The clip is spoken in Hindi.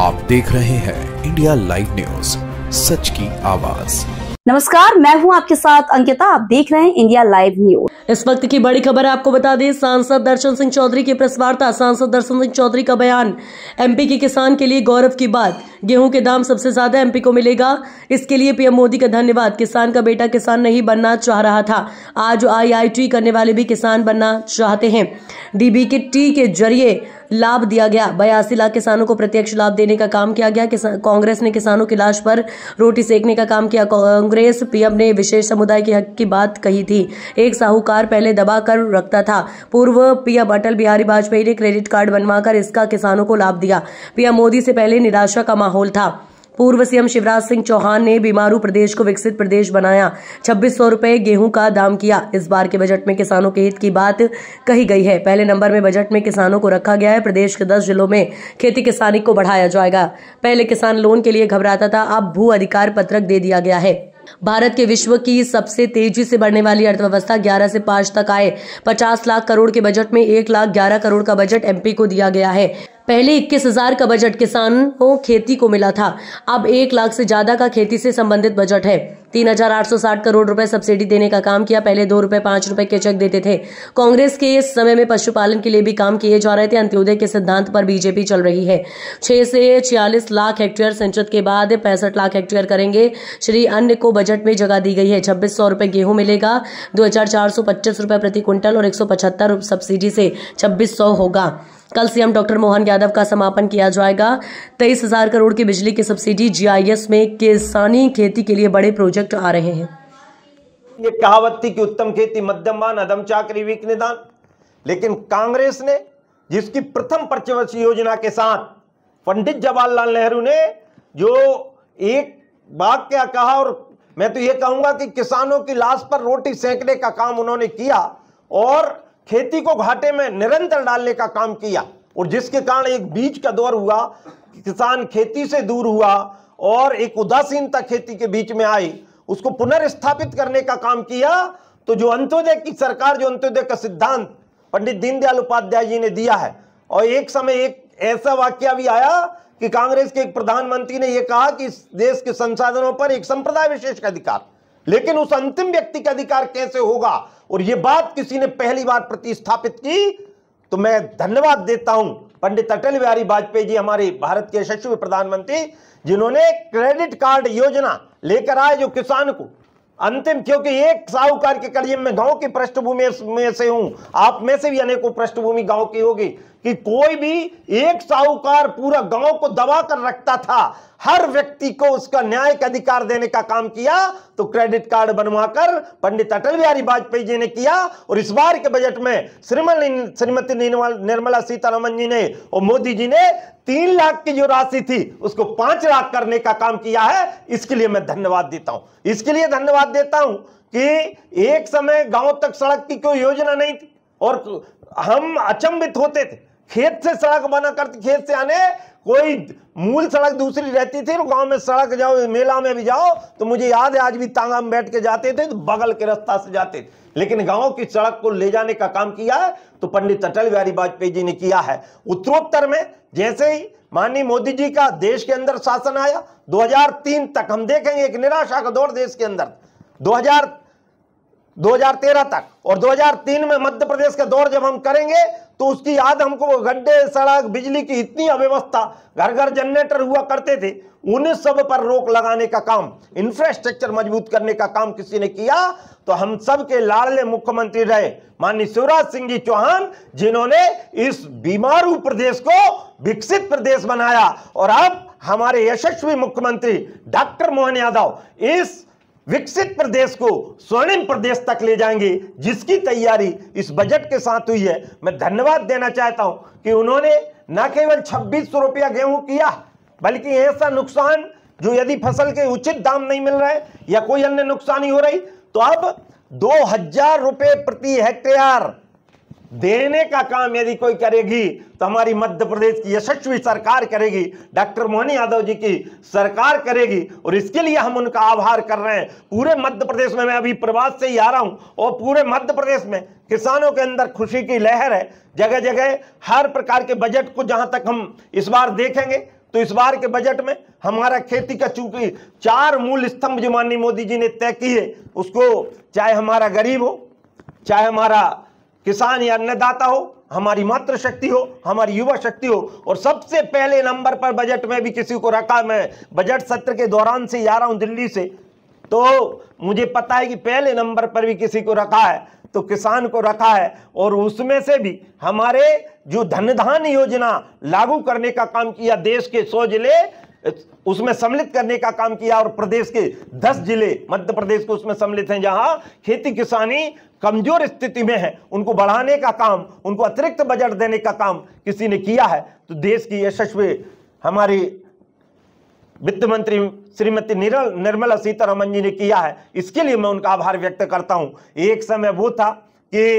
आप देख रहे हैं इंडिया लाइव न्यूज, सच की आवाज। नमस्कार, मैं हूं आपके साथ अंकिता। आप देख रहे हैं इंडिया लाइव न्यूज। इस वक्त की बड़ी खबर आपको बता दें, सांसद दर्शन सिंह चौधरी की प्रेस वार्ता। सांसद दर्शन सिंह चौधरी का बयान, एमपी के किसान के लिए गौरव की बात। गेहूं के दाम सबसे ज्यादा एमपी को मिलेगा, इसके लिए पीएम मोदी का धन्यवाद। किसान का बेटा किसान नहीं बनना चाह रहा था, आज आईआईटी करने वाले भी किसान बनना चाहते हैं। डीबीटी के जरिए लाभ दिया गया, 82 लाख किसानों को प्रत्यक्ष लाभ देने का काम किया गया। कांग्रेस ने किसानों की लाश पर रोटी सेकने का काम किया। कांग्रेस पीएम ने विशेष समुदाय के हक की बात कही थी। एक साहूकार पहले दबा कर रखता था। पूर्व पीएम अटल बिहारी वाजपेयी ने क्रेडिट कार्ड बनवाकर इसका किसानों को लाभ दिया। पीएम मोदी से पहले निराशा का माहौल था। पूर्व सीएम शिवराज सिंह चौहान ने बीमारू प्रदेश को विकसित प्रदेश बनाया। 2600 रुपए गेहूं का दाम किया। इस बार के बजट में किसानों के हित की बात कही गई है। पहले नंबर में बजट में किसानों को रखा गया है। प्रदेश के 10 जिलों में खेती किसानी को बढ़ाया जाएगा। पहले किसान लोन के लिए घबराता था, अब भू अधिकार पत्रक दे दिया गया है। भारत के विश्व की सबसे तेजी से बढ़ने वाली अर्थव्यवस्था 11 से 5 तक आए। 50 लाख करोड़ के बजट में 1,11 करोड़ का बजट एमपी को दिया गया है। पहले 21,000 का बजट किसानों खेती को मिला था, अब 1 लाख से ज्यादा का खेती से संबंधित बजट है। 3,860 करोड़ रुपए सब्सिडी देने का काम किया। पहले 2 रुपए 5 रुपए के चेक देते थे। कांग्रेस के इस समय में पशुपालन के लिए भी काम किए जा रहे थे। अंत्योदय के सिद्धांत पर बीजेपी चल रही है। 6 से 46 लाख हेक्टेयर सिंचित के बाद 65 लाख हेक्टेयर करेंगे। श्री अन्न को बजट में जगह दी गई है। 2600 रुपए गेहूं मिलेगा, 2,425 रुपए प्रति क्विंटल और 175 सब्सिडी से 2600 होगा। कल सीएम डॉक्टर मोहन यादव का समापन किया जाएगा। 23,000 करोड़ की बिजली की सब्सिडी। जीआईएस में किसानी खेती के लिए बड़े प्रोजेक्ट आ रहे हैं। ये कहावत थी कि उत्तम खेती मध्यम मान, अधम चाकरी वीक निदान। लेकिन कांग्रेस ने जिसकी प्रथम पंचवर्षीय योजना के साथ पंडित जवाहरलाल नेहरू ने जो एक वाक्य कहा, और मैं तो ये कहूंगा कि किसानों की लाश पर रोटी सेंकने का काम उन्होंने किया और खेती को घाटे में निरंतर डालने का काम किया, और जिसके कारण एक बीच का दौर हुआ, किसान खेती से दूर हुआ और एक उदासीनता खेती के बीच में आई, उसको पुनर्स्थापित करने का काम किया। तो जो अंत्योदय की सरकार, जो अंत्योदय का सिद्धांत पंडित दीनदयाल उपाध्याय जी ने दिया है, और एक समय एक ऐसा वाकया भी आया कि कांग्रेस के एक प्रधानमंत्री ने यह कहा कि इस देश के संसाधनों पर एक संप्रदाय विशेष का अधिकार, लेकिन उस अंतिम व्यक्ति का अधिकार कैसे होगा, और यह बात किसी ने पहली बार प्रतिस्थापित की। तो मैं धन्यवाद देता हूं पंडित अटल बिहारी वाजपेयी जी, हमारे भारत के यशस्वी प्रधानमंत्री, जिन्होंने क्रेडिट कार्ड योजना लेकर आए जो किसान को अंतिम, क्योंकि एक साहूकार के कड़िए में गांव की पृष्ठभूमि में से हूं, आप में से भी अनेकों पृष्ठभूमि गांव की होगी, कि कोई भी एक साहूकार पूरा गांव को दबा कर रखता था, हर व्यक्ति को उसका न्याय का अधिकार देने का काम किया। तो क्रेडिट कार्ड बनवाकर पंडित अटल बिहारी वाजपेयी जी ने किया, और इस बार के बजट में श्रीमती निर्मला सीतारमण जी ने और मोदी जी ने 3 लाख की जो राशि थी उसको 5 लाख करने का काम किया है। इसके लिए मैं धन्यवाद देता हूं। इसके लिए धन्यवाद देता हूं कि एक समय गांव तक सड़क की कोई योजना नहीं थी और हम अचंभित होते थे, खेत से सड़क बना करती, खेत से आने कोई मूल सड़क दूसरी रहती थी। गांव में सड़क जाओ, मेला में भी जाओ, तो मुझे याद है आज भी तांगा में बैठ के जाते थे तो बगल के रास्ता से जाते थे, लेकिन गांव की सड़क को ले जाने का काम किया है तो पंडित अटल बिहारी वाजपेयी जी ने किया है। उत्तरोत्तर में जैसे ही माननीय मोदी जी का देश के अंदर शासन आया, 2003 तक हम देखेंगे एक निराशा का दौर देश के अंदर, 2013 तक, और 2003 में मध्य प्रदेश का दौर जब हम करेंगे तो उसकी याद हमको, गड्ढे, सड़क, बिजली की इतनी अव्यवस्था, घर घर जनरेटर हुआ करते थे, उन सब पर रोक लगाने का काम, इंफ्रास्ट्रक्चर मजबूत करने का काम किसी ने किया। तो हम सब के लाडले मुख्यमंत्री रहे माननीय शिवराज सिंह जी चौहान, जिन्होंने इस बीमारू प्रदेश को विकसित प्रदेश बनाया, और अब हमारे यशस्वी मुख्यमंत्री डॉक्टर मोहन यादव इस विकसित प्रदेश को स्वर्णिम प्रदेश तक ले जाएंगे, जिसकी तैयारी इस बजट के साथ हुई है। मैं धन्यवाद देना चाहता हूं कि उन्होंने न केवल 2600 रुपया गेहूं किया, बल्कि ऐसा नुकसान जो यदि फसल के उचित दाम नहीं मिल रहे या कोई अन्य नुकसानी हो रही, तो अब 2,000 रुपए प्रति हेक्टेयर देने का काम यदि कोई करेगी तो हमारी मध्य प्रदेश की यशस्वी सरकार करेगी, डॉक्टर मोहन यादव जी की सरकार करेगी, और इसके लिए हम उनका आभार कर रहे हैं। पूरे मध्य प्रदेश में, मैं अभी प्रवास से ही आ रहा हूं, और पूरे मध्य प्रदेश में किसानों के अंदर खुशी की लहर है। जगह जगह हर प्रकार के बजट को जहां तक हम इस बार देखेंगे तो इस बार के बजट में हमारा खेती का चूंकि 4 मूल स्तंभ जो माननीय मोदी जी ने तय किए, उसको चाहे हमारा गरीब हो, चाहे हमारा किसान या अन्नदाता हो, हमारी मातृशक्ति हो, हमारी युवा शक्ति हो, और सबसे पहले नंबर पर बजट में भी किसी को रखा। मैं बजट सत्र के दौरान से आ रहा हूं दिल्ली से, तो मुझे पता है कि पहले नंबर पर भी किसी को रखा है तो किसान को रखा है। और उसमें से भी हमारे जो धनधान्य योजना लागू करने का काम किया, देश के 100 जिले उसमें सम्मिलित करने का काम किया, और प्रदेश के 10 जिले मध्य प्रदेश को उसमें सम्मिलित हैं, जहां खेती किसानी कमजोर स्थिति में है, उनको बढ़ाने का काम, उनको अतिरिक्त बजट देने का काम किसी ने किया है। तो देश की यशस्वी हमारी वित्त मंत्री श्रीमती निर्मला सीतारमण जी ने किया है, इसके लिए मैं उनका आभार व्यक्त करता हूं। एक समय वो था कि